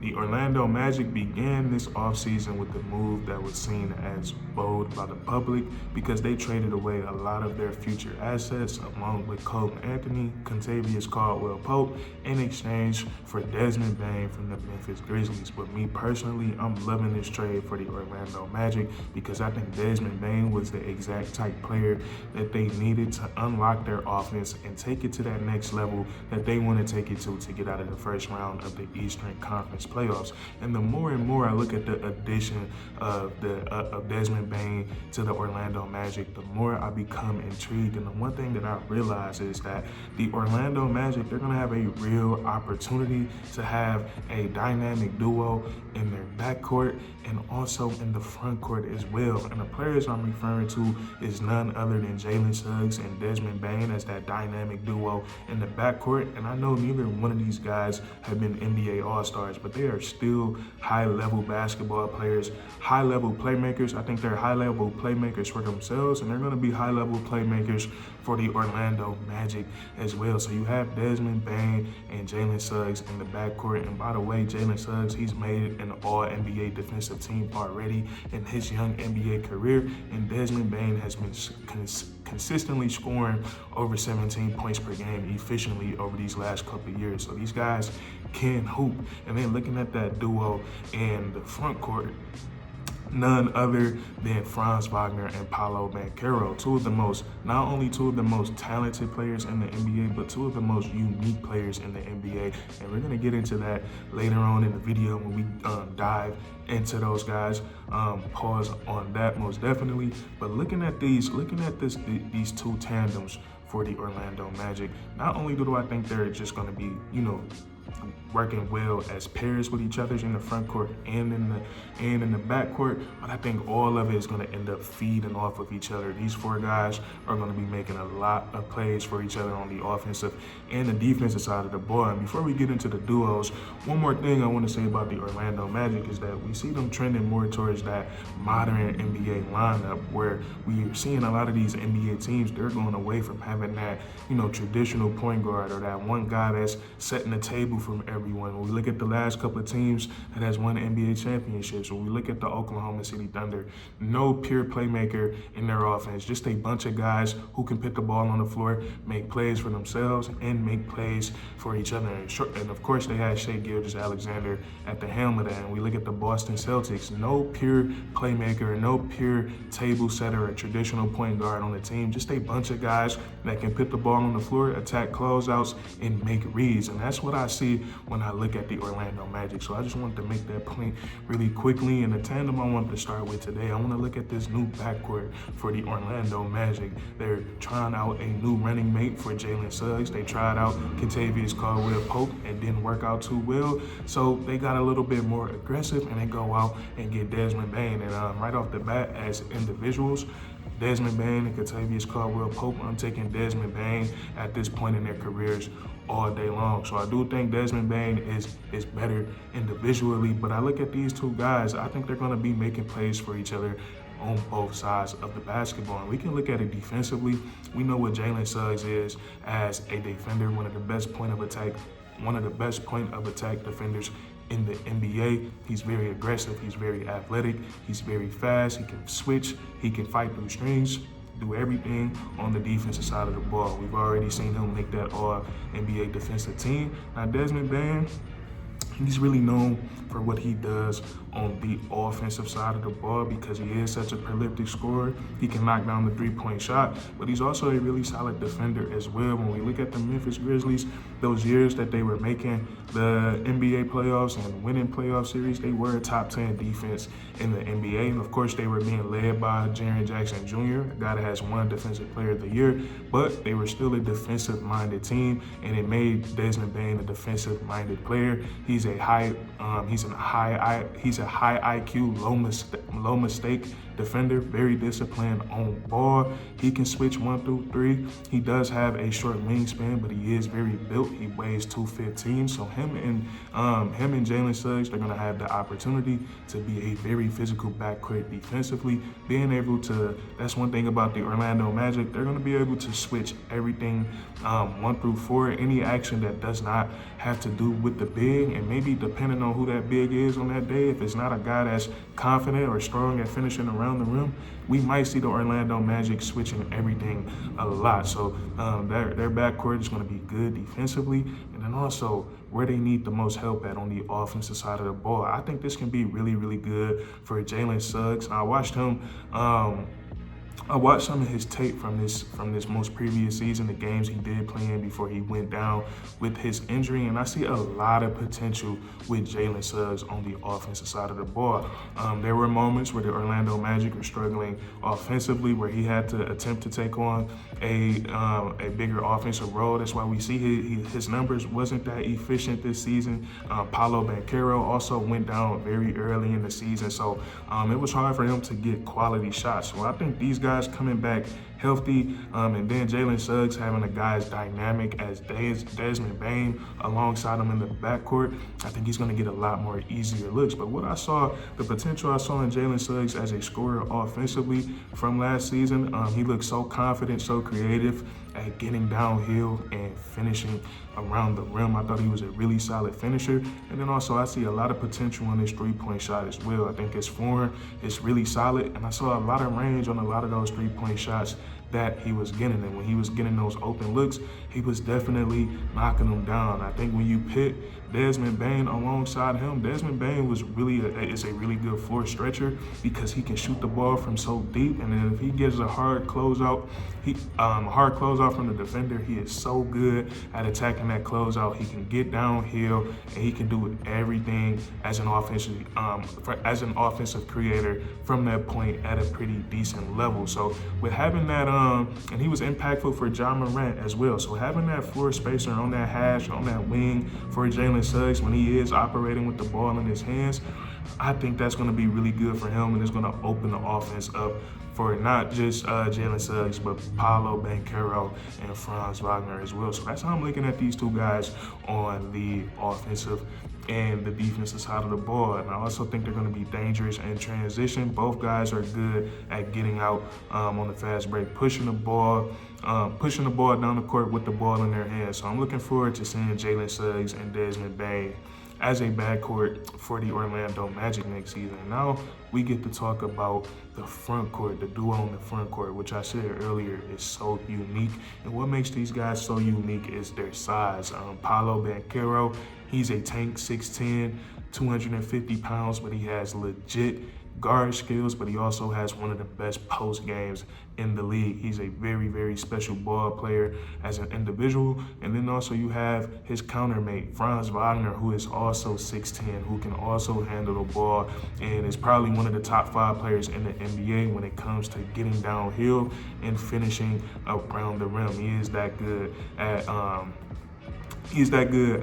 The Orlando Magic began this offseason with a move that was seen as bold by the public because they traded away a lot of their future assets along with Colton Anthony, Contavious Caldwell-Pope in exchange for Desmond Bane from the Memphis Grizzlies. But me personally, I'm loving this trade for the Orlando Magic because I think Desmond Bane was the exact type player that they needed to unlock their offense and take it to that next level that they want to take it to get out of the first round of the Eastern Conference playoffs. And the more and more I look at the addition of Desmond Bane to the Orlando Magic, the more I become intrigued. And the one thing that I realize is that the Orlando Magic, they're going to have a real opportunity to have a dynamic duo in their backcourt and also in the front court as well. And the players I'm referring to is none other than Jalen Suggs and Desmond Bane as that dynamic duo in the backcourt. And I know neither one of these guys have been NBA All-Stars, but they are still high-level basketball players, high-level playmakers. I think they're high-level playmakers for themselves, and they're going to be high-level playmakers for the Orlando Magic as well. So you have Desmond Bane and Jalen Suggs in the backcourt. And by the way, Jalen Suggs, he's made an All-NBA defensive team already in his young NBA career, and Desmond Bane has been consistently scoring over 17 points per game efficiently over these last couple of years. So these guys can hoop. And then looking at that duo in the front court, none other than Franz Wagner and Paolo Banchero, not only two of the most talented players in the NBA, but two of the most unique players in the NBA. And we're going to get into that later on in the video when we dive into those guys. Pause on that most definitely. But looking at these two tandems for the Orlando Magic, not only do I think they're just going to be, working well as pairs with each other in the front court and in the back court, but I think all of it is going to end up feeding off of each other. These four guys are going to be making a lot of plays for each other on the offensive and the defensive side of the ball. And before we get into the duos, one more thing I want to say about the Orlando Magic is that we see them trending more towards that modern NBA lineup where we're seeing a lot of these NBA teams, they're going away from having that, traditional point guard or that one guy that's setting the table from everyone. When we look at the last couple of teams that has won NBA championships, when we look at the Oklahoma City Thunder, no pure playmaker in their offense, just a bunch of guys who can put the ball on the floor, make plays for themselves, and make plays for each other. And of course, they had Shai Gilgeous-Alexander at the helm of that. And we look at the Boston Celtics, no pure playmaker, no pure table setter or traditional point guard on the team, just a bunch of guys that can put the ball on the floor, attack closeouts, and make reads. And that's what I see when I look at the Orlando Magic. So I just wanted to make that point really quickly. And the tandem I wanted to start with today, I want to look at this new backcourt for the Orlando Magic. They're trying out a new running mate for Jalen Suggs. They tried out Contavious Caldwell-Pope and didn't work out too well. So they got a little bit more aggressive and they go out and get Desmond Bane. And right off the bat, as individuals, Desmond Bane and Contavious Caldwell-Pope, I'm taking Desmond Bane at this point in their careers all day long. So I do think Desmond Bane is better individually, but I look at these two guys, I think they're going to be making plays for each other on both sides of the basketball. And we can look at it defensively. We know what Jalen Suggs is as a defender, one of the best point of attack defenders in the NBA. He's very aggressive, he's very athletic, he's very fast, he can switch, he can fight through screens, do everything on the defensive side of the ball. We've already seen him make that All-NBA defensive team. Now Desmond Bane, he's really known for what he does on the offensive side of the ball because he is such a prolific scorer. He can knock down the three-point shot, but he's also a really solid defender as well. When we look at the Memphis Grizzlies, those years that they were making the NBA playoffs and winning playoff series, they were a top 10 defense in the NBA. And of course, they were being led by Jaren Jackson Jr., a guy that has won Defensive Player of the Year, but they were still a defensive-minded team, and it made Desmond Bane a defensive-minded player. He's a high IQ, low mistake defender, very disciplined on ball. He can switch 1 through 3. He does have a short wingspan, but he is very built. He weighs 215. So him and Jalen Suggs, they're gonna have the opportunity to be a very physical backcourt defensively. Being able to, that's one thing about the Orlando Magic, they're gonna be able to switch everything 1 through 4, any action that does not have to do with the big, and maybe depending on who that big is on that day, if it's not a guy that's confident or strong at finishing around the rim, we might see the Orlando Magic switching everything a lot. So their backcourt is going to be good defensively, and then also where they need the most help at on the offensive side of the ball. I think this can be really, really good for Jalen Suggs. I watched him. I watched some of his tape from this most previous season, the games he did play in before he went down with his injury, and I see a lot of potential with Jalen Suggs on the offensive side of the ball. There were moments where the Orlando Magic were struggling offensively, where he had to attempt to take on a bigger offensive role. That's why we see his numbers wasn't that efficient this season. Paolo Banchero also went down very early in the season, so it was hard for him to get quality shots. So I think these guys coming back healthy, and then Jalen Suggs having a guy as dynamic as Desmond Bane alongside him in the backcourt, I think he's going to get a lot more easier looks. But the potential I saw in Jalen Suggs as a scorer offensively from last season, he looked so confident, so creative at getting downhill and finishing around the rim. I thought he was a really solid finisher. And then also I see a lot of potential on his three-point shot as well. I think his form is really solid, and I saw a lot of range on a lot of those three-point shots that he was getting. And when he was getting those open looks, he was definitely knocking them down. I think when you pit Desmond Bane alongside him, Desmond Bane is a really good floor stretcher because he can shoot the ball from so deep. And then if he gets a hard closeout from the defender, he is so good at attacking that closeout. He can get downhill and he can do everything as an offensive creator from that point at a pretty decent level. So with having that, and he was impactful for Ja Morant as well. So having that floor spacer on that hash, on that wing for Jalen Suggs when he is operating with the ball in his hands, I think that's going to be really good for him, and it's going to open the offense up for not just Jalen Suggs, but Paolo Banchero and Franz Wagner as well. So that's how I'm looking at these two guys on the offensive and the defensive side of the ball. And I also think they're going to be dangerous in transition. Both guys are good at getting out on the fast break, pushing the ball down the court with the ball in their hands. So I'm looking forward to seeing Jalen Suggs and Desmond Bane as a backcourt for the Orlando Magic next season. Now we get to talk about the front court, the duo on the front court, which I said earlier is so unique. And what makes these guys so unique is their size. Paolo Banchero, he's a tank, 6'10", 250 pounds, but he has legit guard skills, but he also has one of the best post games in the league. He's a very, very special ball player as an individual. And then also you have his countermate, Franz Wagner, who is also 6'10", who can also handle the ball and is probably one of the top 5 players in the NBA when it comes to getting downhill and finishing around the rim. He is that good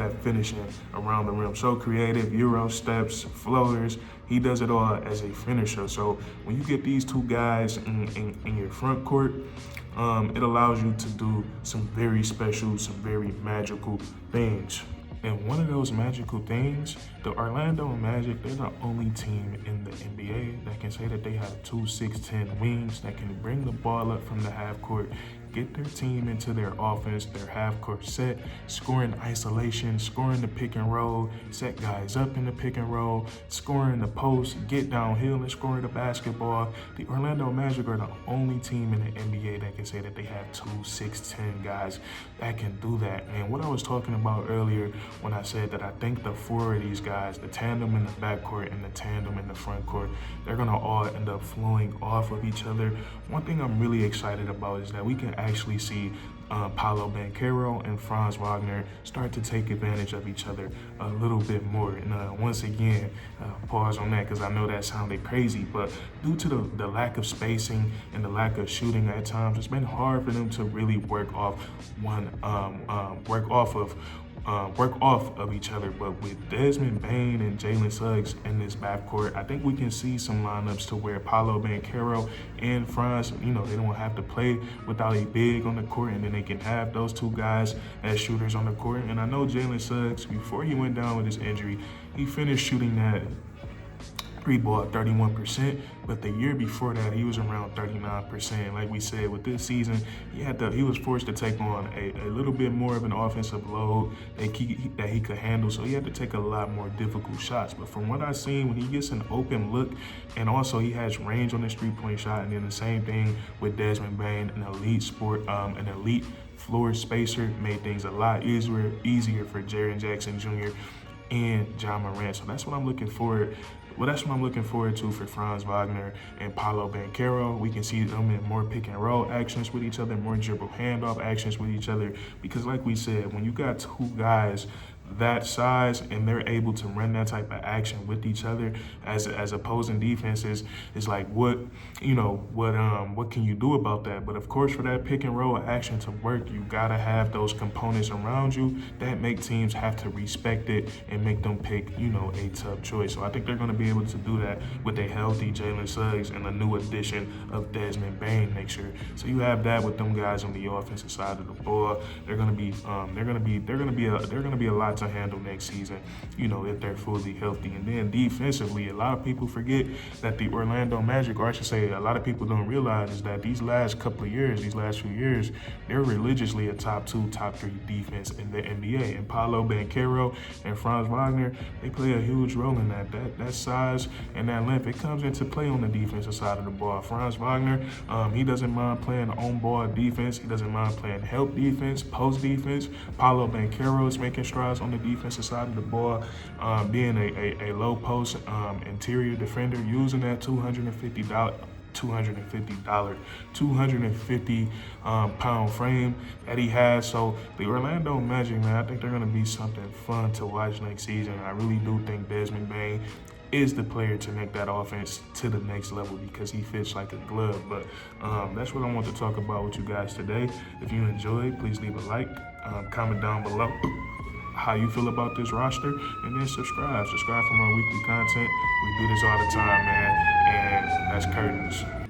at finishing around the rim. So creative, Euro steps, floaters. He does it all as a finisher. So when you get these two guys in your front court, it allows you to do some very special, some very magical things. And one of those magical things, the Orlando Magic, they're the only team in the NBA that can say that they have 2 6'10" wings that can bring the ball up from the half court, get their team into their offense, their half court set, scoring isolation, scoring the pick and roll, set guys up in the pick and roll, scoring the post, get downhill and scoring the basketball. The Orlando Magic are the only team in the NBA that can say that they have 2 6'10" guys that can do that. And what I was talking about earlier when I said that I think the 4 of these guys, the tandem in the backcourt and the tandem in the front court, they're gonna all end up flowing off of each other. One thing I'm really excited about is that we can actually see Paolo Banchero and Franz Wagner start to take advantage of each other a little bit more. And once again, pause on that because I know that sounded crazy, but due to the lack of spacing and the lack of shooting at times, it's been hard for them to really work off of each other. But with Desmond Bane and Jalen Suggs in this backcourt, I think we can see some lineups to where Paolo Banchero and Franz, they don't have to play without a big on the court, and then they can have those two guys as shooters on the court. And I know Jalen Suggs, before he went down with his injury, he finished shooting that Three ball 31%, but the year before that he was around 39%. Like we said, with this season, he was forced to take on a little bit more of an offensive load that he could handle. So he had to take a lot more difficult shots. But from what I've seen, when he gets an open look, and also he has range on his 3-point shot, and then the same thing with Desmond Bane, an elite floor spacer, made things a lot easier for Jaren Jackson Jr. and John Morant. So that's what I'm looking forward. Well, that's what I'm looking forward to for Franz Wagner and Paolo Banchero. We can see them in more pick and roll actions with each other, more dribble handoff actions with each other. Because like we said, when you got two guys that size and they're able to run that type of action with each other as opposing defenses, is like what can you do about that? But of course, for that pick and roll action to work, you gotta have those components around you that make teams have to respect it and make them pick a tough choice. So I think they're going to be able to do that with a healthy Jalen Suggs and a new addition of Desmond Bane next year. So you have that with them guys on the offensive side of the ball. They're going to be a lot to handle next season, if they're fully healthy. And then defensively, a lot of people forget that the Orlando Magic, or I should say a lot of people don't realize, is that these last few years, they're religiously a top 2, top 3 defense in the NBA. And Paolo Banchero and Franz Wagner, they play a huge role in that. That size and that length, it comes into play on the defensive side of the ball. Franz Wagner, he doesn't mind playing on-ball defense. He doesn't mind playing help defense, post defense. Paolo Banchero is making strides on the defensive side of the ball, being a low post interior defender, using that 250 pound frame that he has. So the Orlando Magic, man, I think they're going to be something fun to watch next season. I really do think Desmond Bane is the player to make that offense to the next level because he fits like a glove. But that's what I want to talk about with you guys today. If you enjoyed, please leave a like, comment down below how you feel about this roster, and then subscribe for more weekly content. We do this all the time, man, and that's curtains.